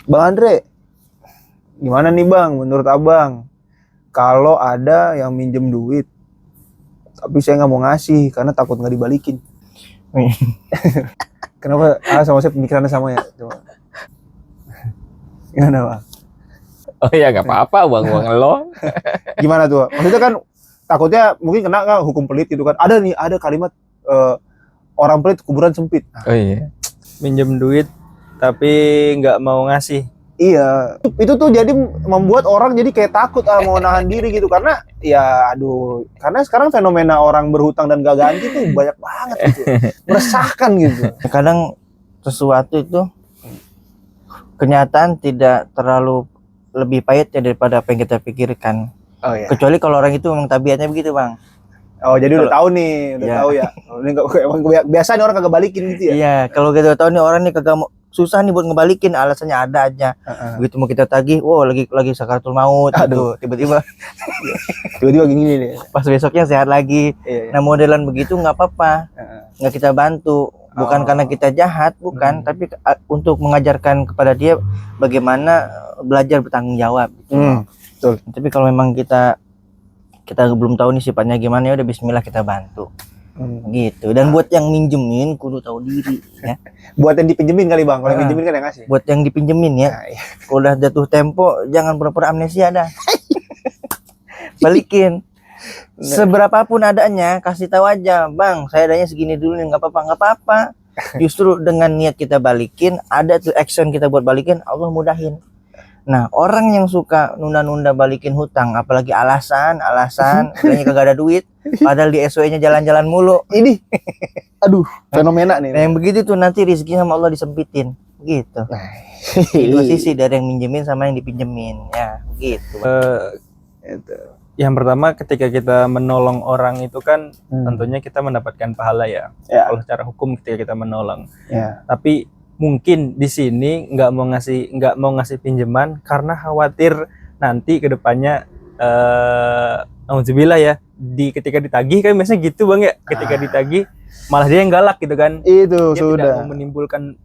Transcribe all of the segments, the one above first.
Bang Andre, gimana nih Bang, menurut Abang? Kalau ada yang minjem duit, tapi saya nggak mau ngasih karena takut nggak dibalikin. Kenapa? Sama saya pemikirannya sama ya. Coba. Gimana Bang? Oh iya nggak apa-apa, uang lo. Gimana tuh? Maksudnya kan takutnya mungkin kena kan hukum pelit gitu kan. Ada kalimat orang pelit kuburan sempit. Oh iya. Minjem duit tapi nggak mau ngasih. Iya, itu tuh jadi membuat orang jadi kayak takut mau nahan diri gitu karena ya aduh, karena sekarang fenomena orang berhutang dan gak ganti tuh banyak banget gitu. Meresahkan gitu. Kadang sesuatu itu kenyataan tidak terlalu lebih pahit ya daripada apa yang kita pikirkan. Oh iya. Kecuali kalau orang itu memang tabiatnya begitu, Bang. Oh, jadi udah tahu nih, udah ya. tahu ya. Ini emang biasa nih orang kagak balikin gitu ya. Iya, kalau kita tahu nih orang nih kagak mau, susah nih buat ngebalikin, alasannya ada aja. Begitu mau kita tagih, wow lagi sakaratul maut. Aduh, tiba-tiba gini nih. pas besoknya sehat lagi. Iya. Nah, modelan begitu nggak apa-apa. Nggak kita bantu. Bukan karena kita jahat, bukan, tapi untuk mengajarkan kepada dia bagaimana belajar bertanggung jawab. Betul. Tapi kalau memang kita belum tahu nih sifatnya gimana, ya udah bismillah kita bantu. Gitu. Dan buat yang minjemin kudu tahu diri ya. Buat yang dipinjemin kali Bang, kalau yang pinjemin kan yang ngasih. Buat yang dipinjemin ya. Nah, iya. Kalau udah jatuh tempo jangan pura-pura amnesia dah. Balikin. Seberapapun adanya kasih tahu aja, Bang, saya adanya segini dulu nih, nggak apa-apa. Justru dengan niat kita balikin, ada tuh action kita buat balikin, Allah mudahin. Nah, orang yang suka nunda-nunda balikin hutang, apalagi alasan bilangnya kagak ada duit, padahal di SW-nya jalan-jalan mulu. Ini aduh, fenomena nih. Nah, yang begitu tuh nanti rezeki sama Allah disempitin gitu. Dua sisi, dari yang minjemin sama yang dipinjemin ya, gitu. Yang pertama, ketika kita menolong orang itu kan tentunya kita mendapatkan pahala ya. Kalau secara hukum ketika kita menolong. Tapi mungkin di sini nggak mau ngasih pinjaman karena khawatir nanti kedepannya alhamdulillah ya, ketika ditagih kan biasanya gitu Bang ya, ketika ditagih malah dia yang galak gitu kan. Itu dia sudah tidak mau menimbulkan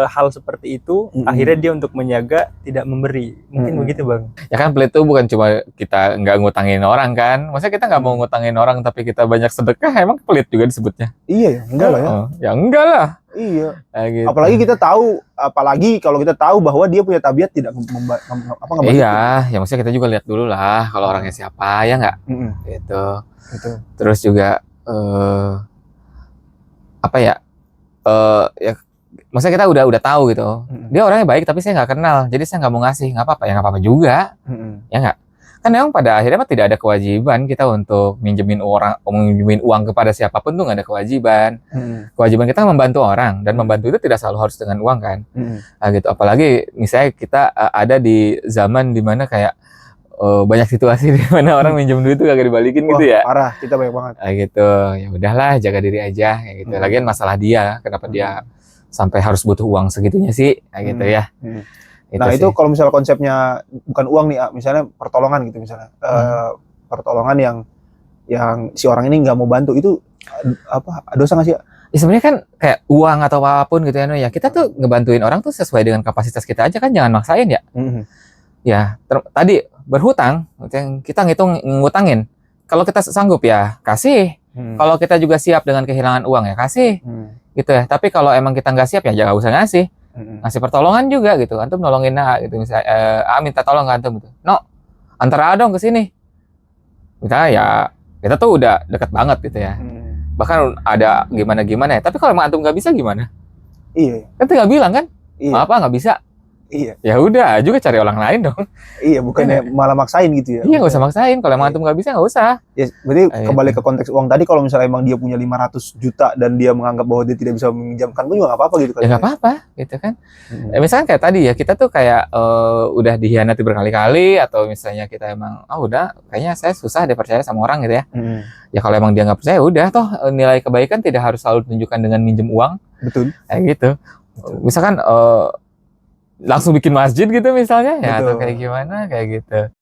hal seperti itu, akhirnya dia untuk menjaga tidak memberi, mungkin begitu Bang. Ya kan pelit itu bukan cuma kita nggak ngutangin orang kan, maksudnya kita nggak mau ngutangin orang tapi kita banyak sedekah, emang pelit juga disebutnya. Iya ya, enggak lah ya. Ya enggak lah. Iya. Gitu. Apalagi kita tahu, kalau kita tahu bahwa dia punya tabiat tidak ngebalikin. Iya, ya maksudnya kita juga lihat dulu lah kalau orangnya siapa, ya nggak? Gitu. Terus juga apa ya? Ya maksudnya kita udah tahu gitu. Dia orangnya baik tapi saya nggak kenal, jadi saya nggak mau ngasih, nggak apa-apa, ya nggak apa-apa juga. Ya nggak? Kan memang pada akhirnya tidak ada kewajiban kita untuk minjemin uang kepada siapapun, tuh nggak ada kewajiban. Kewajiban kita membantu orang, dan membantu itu tidak selalu harus dengan uang kan. Nah, gitu. Apalagi misalnya kita ada di zaman dimana kayak banyak situasi di mana orang minjem duit itu gak dibalikin. Wah, gitu ya. Parah, kita banyak banget. Nah, gitu. Ya udahlah, jaga diri aja kayak gitu. Lagian masalah dia, kenapa dia sampai harus butuh uang segitunya sih, kayak gitu ya. Nah itu kalau misalnya konsepnya bukan uang nih, misalnya pertolongan gitu misalnya, pertolongan yang si orang ini nggak mau bantu, itu apa dosa nggak sih? Ya sebenarnya kan kayak uang atau apapun gitu ya, kita tuh ngebantuin orang tuh sesuai dengan kapasitas kita aja kan, jangan maksain ya. Ya tadi berhutang, kita ngutangin. Kalau kita sanggup ya kasih. Kalau kita juga siap dengan kehilangan uang ya kasih. Gitu ya. Tapi kalau emang kita nggak siap ya jangan usah ngasih. Ngasih pertolongan juga gitu. Antum nolongin gitu misalnya minta tolong ke antum gitu. No, antar dong ke sini. Misalnya ya kita tuh udah deket banget gitu ya. Bahkan ada gimana ya. Tapi kalau emang antum nggak bisa gimana? Iya. Kan tinggal bilang kan? Iya. Apa nggak bisa? Iya. Ya udah juga cari orang lain dong. Iya, bukannya malah maksain gitu ya. Iya, nggak usah maksain. Kalau emang antum nggak bisa, nggak usah. Ya, berarti kembali ke konteks uang tadi, kalau misalnya emang dia punya 500 juta dan dia menganggap bahwa dia tidak bisa meminjamkan pun juga nggak apa-apa gitu kan. Ya nggak apa-apa gitu kan. Misalkan kayak tadi ya, kita tuh kayak udah dihianati berkali-kali, atau misalnya kita emang udah kayaknya saya susah deh percaya sama orang gitu ya. Ya kalau emang dia nggak percaya, udah toh nilai kebaikan tidak harus selalu ditunjukkan dengan minjem uang. Betul. Kayak gitu. Misalkan langsung bikin masjid gitu misalnya ya, atau kayak gimana kayak gitu.